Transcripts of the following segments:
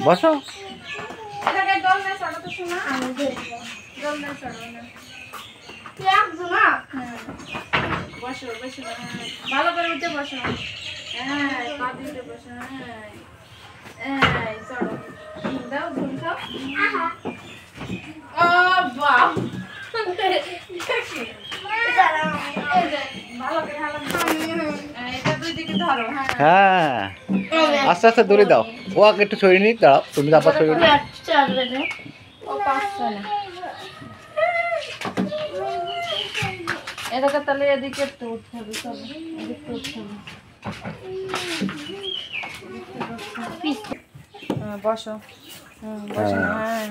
বসো। ভালো করে উঠে বসো। পা দিয়ে বসো। চলো দাও ঘুম খাও। বাহ হ্যাঁ আস্তে আস্তে দূরে দাও। ও আগে একটু সরিয়ে নিই, দাঁড়াও তুমি আবার সরিয়ে নিই। এদিকে তাহলে এদিকে একটু উঠতে হবে। চলো এদিকে উঠতে হবে। বসো। বসো না। হ্যাঁ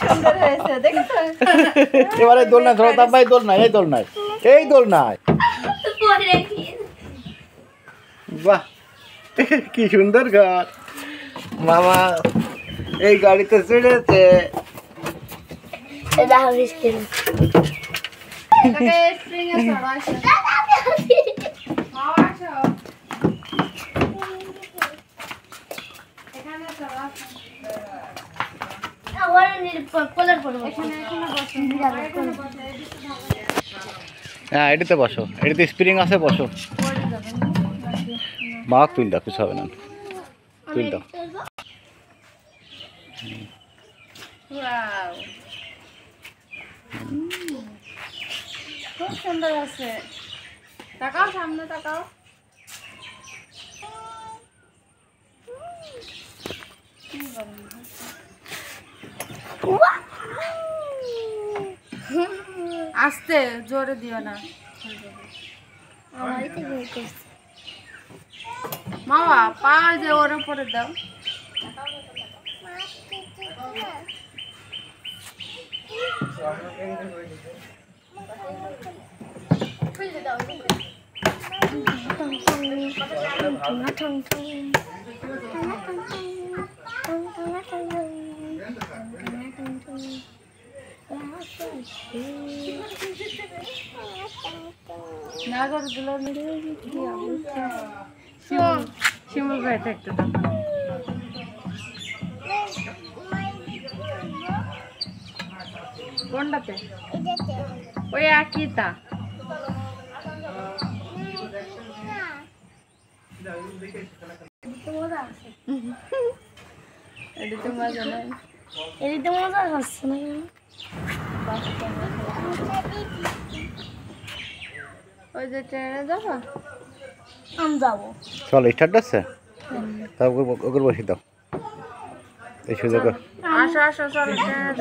সুন্দর হয়েছে দেখছো। এবারে দোল নাই, ধরো ভাই দোল নাই, এই দোল নাই, এই দোল নাই। বাহ কি সুন্দর গাছ। মামা এই গাড়িতে চড়েছে। হ্যাঁ এটিতে বসো, এটিতে স্প্রিং আছে, বসো। মা তুল দাও, কিছু হবে না, তুল দাও। খুব সুন্দর আছে। তাকাও সামনে, তাকাও। আস্তে, জোরে দিও না। মামা পা যে ওর উপরে দাও। নাগরগুলো কি অবস্থা। শিমুল ভাইটা একটু কোনটাতে? ওই আকিতা। এদিকে মজা নাই, এদিকে মজা হচ্ছে না। ওই যে ট্রেনে যাবো, আমি যাবো। চলো স্টার্ট আছে, তারপর ওকে বসে দাও এই সুযোগ। আসো আসো চলো ট্রেনে।